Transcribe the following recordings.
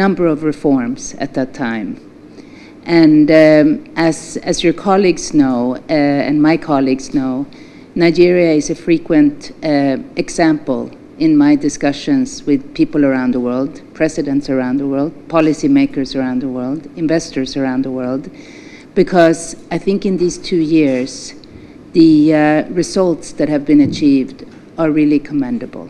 number of reforms at that time. And as your colleagues know, and my colleagues know, Nigeria is a frequent example in my discussions with people around the world, presidents around the world, policymakers around the world, investors around the world, because I think in these 2 years, the results that have been achieved are really commendable.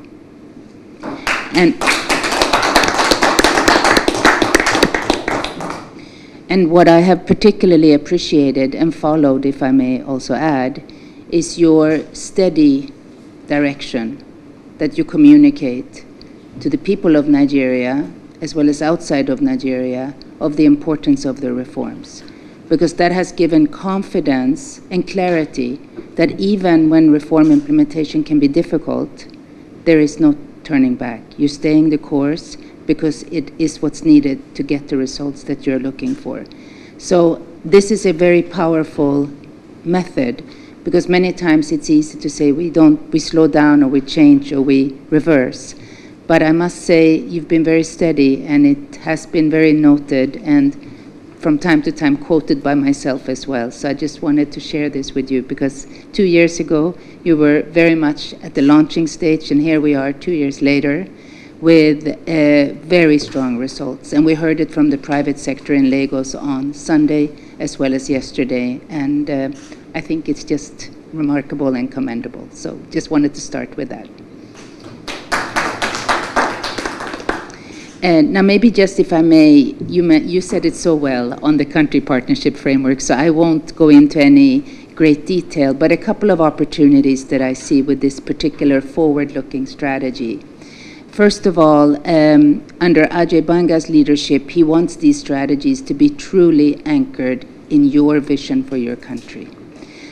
And what I have particularly appreciated and followed, if I may also add, is your steady direction that you communicate to the people of Nigeria, as well as outside of Nigeria, of the importance of the reforms. Because that has given confidence and clarity that even when reform implementation can be difficult, there is no turning back. You're staying the course because it is what's needed to get the results that you're looking for. So this is a very powerful method, because many times it's easy to say we slow down or we change or we reverse. But I must say you've been very steady, and it has been very noted and from time to time quoted by myself as well. So I just wanted to share this with you, because 2 years ago you were very much at the launching stage, and here we are 2 years later with very strong results. And we heard it from the private sector in Lagos on Sunday as well as yesterday. And I think it's just remarkable and commendable. So just wanted to start with that. And now maybe just if I may, you said it so well on the country partnership framework, so I won't go into any great detail, but a couple of opportunities that I see with this particular forward-looking strategy. First of all, under Ajay Banga's leadership, he wants these strategies to be truly anchored in your vision for your country.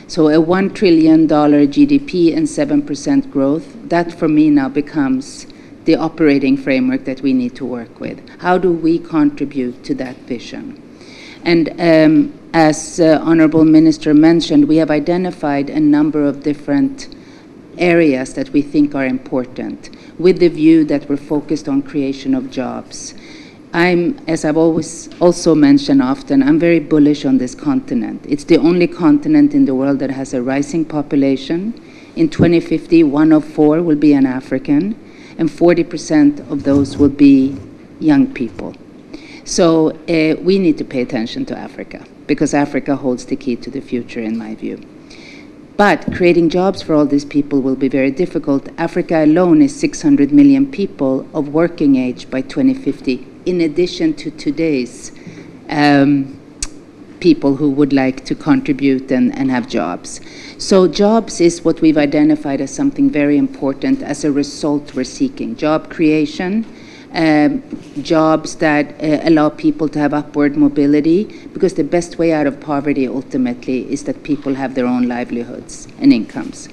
So a $1 trillion GDP and 7% growth, that for me now becomes the operating framework that we need to work with. How do we contribute to that vision? And as Honorable Minister mentioned, we have identified a number of different areas that we think are important, with the view that we're focused on creation of jobs. As I've always also mentioned often, I'm very bullish on this continent. It's the only continent in the world that has a rising population. In 2050, 1 of 4 will be an African, and 40% of those will be young people. So we need to pay attention to Africa, because Africa holds the key to the future, in my view. But creating jobs for all these people will be very difficult. Africa alone is 600 million people of working age by 2050, in addition to today's people who would like to contribute and have jobs. So jobs is what we've identified as something very important as a result we're seeking. Job creation, jobs that allow people to have upward mobility, because the best way out of poverty ultimately is that people have their own livelihoods and incomes.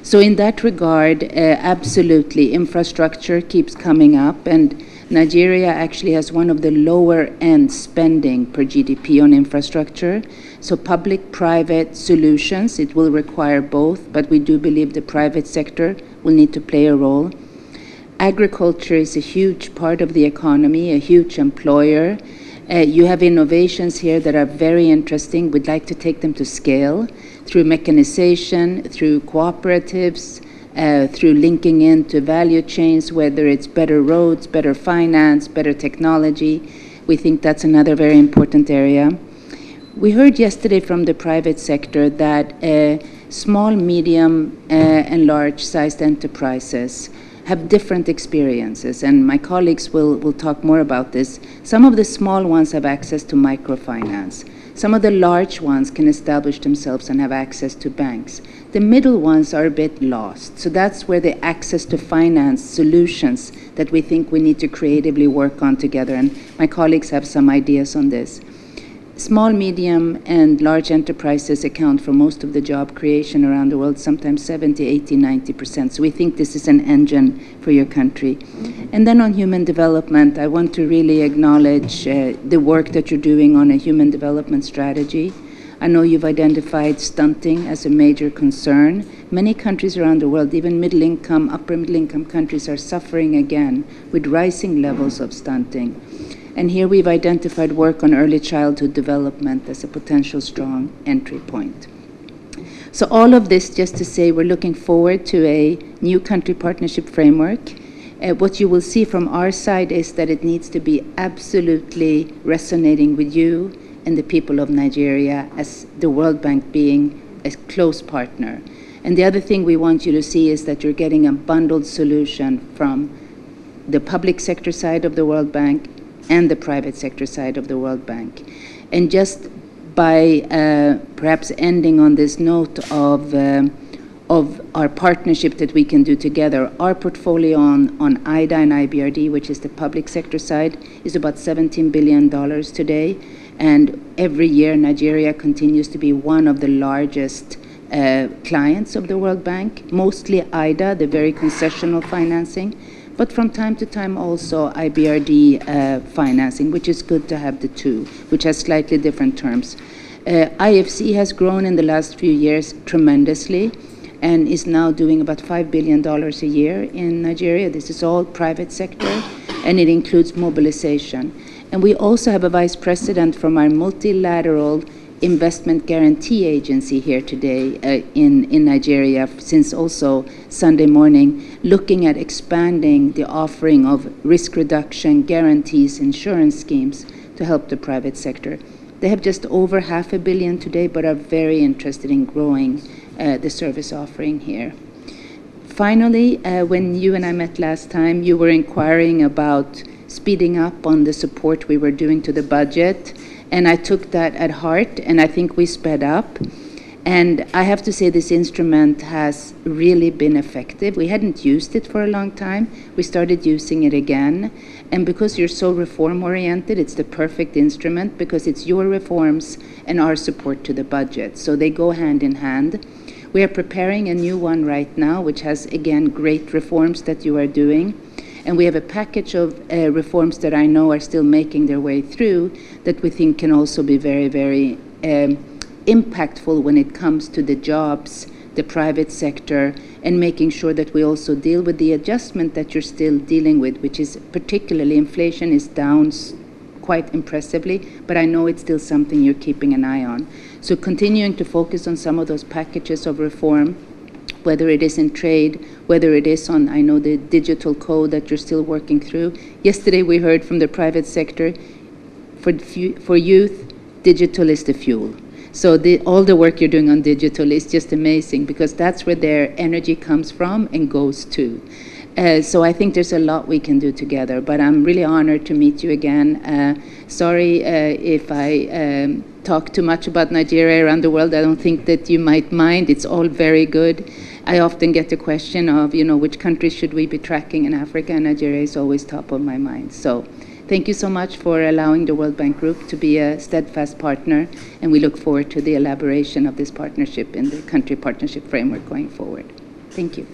So in that regard, absolutely, infrastructure keeps coming up, and Nigeria actually has one of the lower end spending per GDP on infrastructure. So public-private solutions, it will require both, but we do believe the private sector will need to play a role. Agriculture is a huge part of the economy, a huge employer. You have innovations here that are very interesting. We'd like to take them to scale through mechanization, through cooperatives, through linking into value chains, whether it's better roads, better finance, better technology. We think that's another very important area. We heard yesterday from the private sector that small, medium, and large-sized enterprises have different experiences, and my colleagues will talk more about this. Some of the small ones have access to microfinance. Some of the large ones can establish themselves and have access to banks. The middle ones are a bit lost. So that's where the access to finance solutions that we think we need to creatively work on together, and my colleagues have some ideas on this. Small, medium, and large enterprises account for most of the job creation around the world, sometimes 70, 80, 90%. So we think this is an engine for your country. And then on human development, I want to really acknowledge the work that you're doing on a human development strategy. I know you've identified stunting as a major concern. Many countries around the world, even middle-income, upper middle-income countries, are suffering again with rising levels of stunting. And here we've identified work on early childhood development as a potential strong entry point. So all of this just to say we're looking forward to a new country partnership framework. What you will see from our side is that it needs to be absolutely resonating with you and the people of Nigeria, as the World Bank being a close partner. And the other thing we want you to see is that you're getting a bundled solution from the public sector side of the World Bank and the private sector side of the World Bank. And just by perhaps ending on this note of our partnership that we can do together, our portfolio on IDA and IBRD, which is the public sector side, is about $17 billion today. And every year, Nigeria continues to be one of the largest clients of the World Bank, mostly IDA, the very concessional financing, but from time to time also IBRD financing, which is good to have the two, which has slightly different terms. IFC has grown in the last few years tremendously and is now doing about $5 billion a year in Nigeria. This is all private sector, and it includes mobilization. And we also have a vice president from our multilateral investment guarantee agency here today in Nigeria since also Sunday morning, looking at expanding the offering of risk reduction guarantees, insurance schemes to help the private sector. They have just over $500 million today, but are very interested in growing the service offering here. Finally, when you and I met last time, you were inquiring about speeding up on the support we were doing to the budget. And I took that at heart, and I think we sped up. And I have to say this instrument has really been effective. We hadn't used it for a long time. We started using it again. And because you're so reform-oriented, it's the perfect instrument because it's your reforms and our support to the budget. So they go hand in hand. We are preparing a new one right now, which has, again, great reforms that you are doing. And we have a package of reforms that I know are still making their way through that we think can also be very, very impactful when it comes to the jobs, the private sector, and making sure that we also deal with the adjustment that you're still dealing with, which is particularly inflation is down quite impressively, but I know it's still something you're keeping an eye on. So continuing to focus on some of those packages of reform, whether it is in trade, whether it is on, I know, the digital code that you're still working through. Yesterday we heard from the private sector, for youth, digital is the fuel. So all the work you're doing on digital is just amazing because that's where their energy comes from and goes to. So I think there's a lot we can do together, but I'm really honored to meet you again. Sorry if I talk too much about Nigeria around the world. I don't think that you might mind. It's all very good. I often get the question of, which countries should we be tracking in Africa, and Nigeria is always top of my mind. So thank you so much for allowing the World Bank Group to be a steadfast partner, and we look forward to the elaboration of this partnership in the country partnership framework going forward. Thank you.